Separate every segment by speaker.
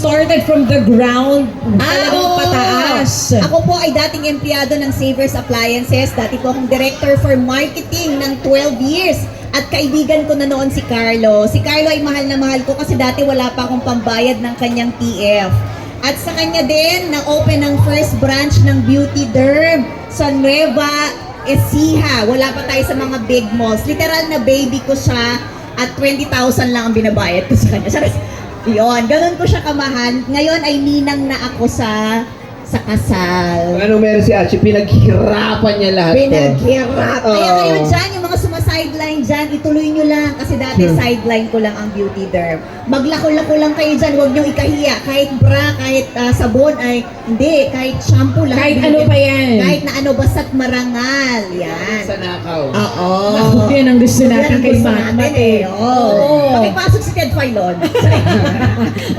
Speaker 1: started from the ground. Talagang
Speaker 2: oo.
Speaker 1: pataas.
Speaker 2: Ako po ay dating empleyado ng Savers Appliances. Dati po akong director for marketing ng 12 years. At kaibigan ko na noon si Carlo. Si Carlo ay mahal na mahal ko kasi dati wala pa akong pambayad ng kanyang TF. At sa kanya din, na-open ang first branch ng Beauty Derm sa Nueva Ecija. Wala pa tayo sa mga big malls. Literal na baby ko siya at 20,000 lang ang binabayad ko sa kanya. Yun, ganun ko siya kamahal. Ngayon ay ninang na ako sa kasal.
Speaker 3: Ano meron si Archie, pinaghirapan niya lahat to.
Speaker 2: Pinaghirap. Kaya
Speaker 3: Oo.
Speaker 2: kayo dyan, yung mga sumasideline dyan, ituloy nyo lang. Kasi dati sideline ko lang ang Beauty Derm. Maglako-lako lang kayo dyan, huwag nyo ikahiya. Kahit bra, kahit sabon, ay hindi. Kahit shampoo lang.
Speaker 1: Kahit ano pa yan.
Speaker 2: Kahit na ano, basta't marangal. Yan.
Speaker 3: Sa nakaw.
Speaker 2: Oo.
Speaker 1: Yan ang gusto
Speaker 2: Yan
Speaker 1: natin
Speaker 2: ang
Speaker 1: kay
Speaker 2: gusto
Speaker 1: Mama.
Speaker 2: natin eh. Oo. Pakipasok si Ted Filon.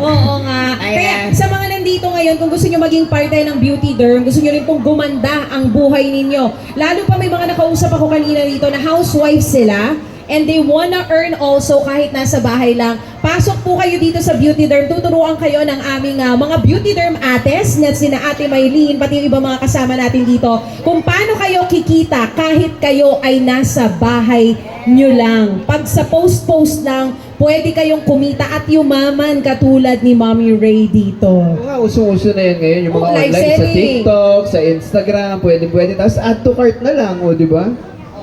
Speaker 1: Oo nga.
Speaker 2: Ayan.
Speaker 1: Kaya sa mga nandito ngayon, kung gusto nyo maging parte ng Beauty Derm, gusto nyo rin pong gumanda ang buhay ninyo. Lalo pa may mga nakausap ako kanina dito na housewives sila and they wanna earn also kahit nasa bahay lang. Pasok po kayo dito sa Beauty Derm. Tuturuan kayo ng aming mga Beauty Derm ates, na sina Ate Maylene, pati yung ibang mga kasama natin dito, kung paano kayo kikita kahit kayo ay nasa bahay nyo lang. Pag sa post-post lang, pwede kayong kumita at yumaman katulad ni Mommy Ray dito.
Speaker 3: Mga usong-uso na yan ngayon, yung mga
Speaker 1: Oh, live
Speaker 3: online sa
Speaker 1: selling.
Speaker 3: TikTok, sa Instagram, pwede. Tapos add to cart na lang, o di ba?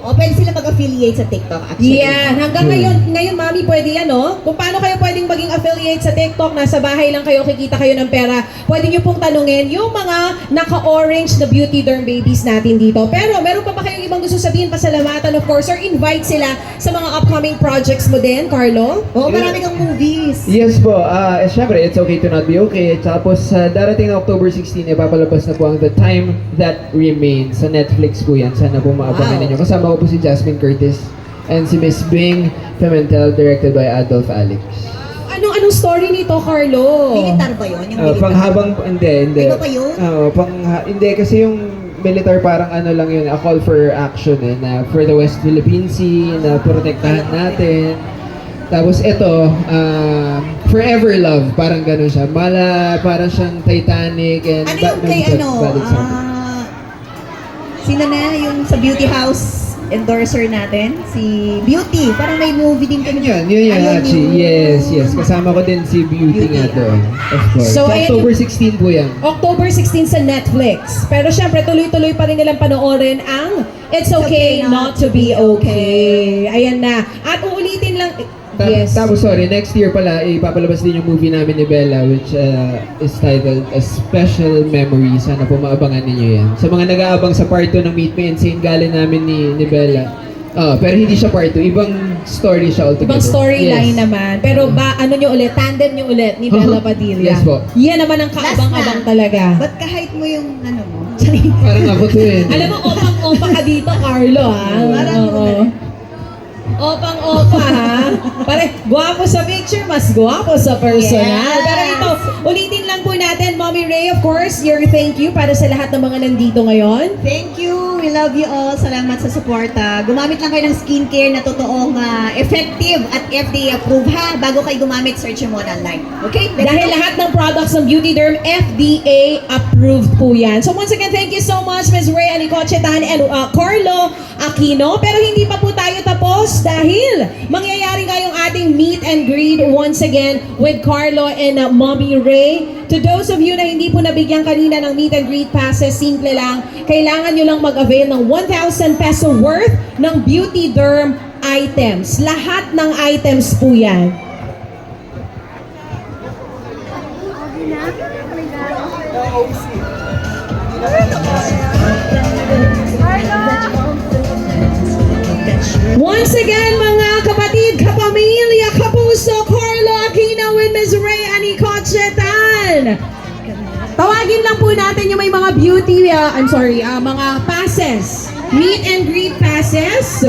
Speaker 2: O, pwede sila mag-affiliate sa TikTok actually.
Speaker 1: Yan, hanggang ngayon Mami, pwede yan, no? Kung paano kayo pwedeng maging affiliate sa TikTok, nasa bahay lang kayo, kikita kayo ng pera, pwede nyo pong tanungin yung mga naka-orange na Beauty Derm babies natin dito. Pero, meron pa ba kayong ibang gusto sabihin, pasalamatan of course, or invite sila sa mga upcoming projects mo din, Carlo?
Speaker 2: Oo, marami kang movies.
Speaker 3: Yes po, syempre, It's Okay to Not Be Okay. Tapos, darating na October 16, ipapalabas na po ang The Time That Remains. Sa Netflix po yan. Sana po maabangan
Speaker 2: Wow.
Speaker 3: ninyo. Kasama ko po si Jasmine Curtis and si Miss Bing Pimentel, directed by Adolf Alex.
Speaker 1: Anong story nito, Carlo?
Speaker 2: Militar ba yun? Yung militar?
Speaker 3: Panghabang, hindi.
Speaker 2: Iba pa yun?
Speaker 3: Hindi, kasi yung militar parang ano lang yun, a call for action na for the West Philippine Sea, na protektahan natin. Tapos ito, Forever Love, parang gano'n siya. Parang siyang Titanic and
Speaker 2: Ano yung kay
Speaker 3: Balik sa akin.
Speaker 2: sino na yung sa Beauty House endorser natin? Si Beauty. Parang may movie din kami.
Speaker 3: Yun,
Speaker 2: Ayun,
Speaker 3: Hachi.
Speaker 2: yung-
Speaker 3: Yes. Kasama ko din si Beauty
Speaker 2: Beauty.
Speaker 3: nga doon. Of course.
Speaker 1: So,
Speaker 3: So,
Speaker 1: ayan
Speaker 3: October 16 po yan.
Speaker 1: October 16 sa Netflix. Pero syempre, tuloy-tuloy pa rin nilang panoorin ang It's Okay Not to Be Okay. Ayan na. At uulitin lang, yes.
Speaker 3: Tapos, sorry, next year pala, ipapalabas din yung movie namin ni Bella, which is titled A Special Memory. Sana po maabangan ninyo yan. Sa mga nag-aabang sa part 2 ng Meet Me Insane, galing namin ni Bella. Pero hindi siya part 2, ibang story siya altogether.
Speaker 1: Ibang storyline
Speaker 3: Yes.
Speaker 1: naman. Pero ano nyo ulit, tandem nyo ulit ni Bella Padilla.
Speaker 3: Yes po.
Speaker 1: Yan naman ang kaabang-abang talaga.
Speaker 2: Ba't kahit mo yung ano mo?
Speaker 3: Parang ako to eh.
Speaker 1: Alam mo, opang-opa ka dito, Carlo, ha?
Speaker 2: Parang
Speaker 1: Oo. Opang-opa, ha? Pare, gwapo sa picture, mas gwapo sa personal.
Speaker 2: Yes.
Speaker 1: Pero ito, ulitin lang po natin, Mommy Ray, of course, your thank you para sa lahat ng mga nandito ngayon.
Speaker 2: Thank you. We love you all. Salamat sa suporta. Gumamit lang kayo ng skincare na totoong effective at FDA approved ha. Bago kayo gumamit, search mo online. Okay?
Speaker 1: Dahil lahat ng products ng Beauty Derm, FDA approved po yan. So once again, thank you so much, Ms. Ray Anicochetan and Carlo Aquino. Pero hindi pa po tayo tapos dahil mangyayari ngayong ating meet and greet once again with Carlo and Mommy Ray. To those of you na hindi po nabigyan kanina ng meet and greet passes, simple lang, kailangan nyo lang mag-avail ng 1,000 peso worth ng Beauty Derm items. Lahat ng items po yan. Once again, mga kapatid, kapamilya, kapuso, Carlo Aquino with Ms. Ray Anicochetan. Tawagin lang po natin yung may mga beauty, mga passes. Meet and greet passes.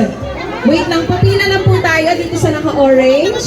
Speaker 1: Wait lang, papila lang po tayo dito sa naka-orange.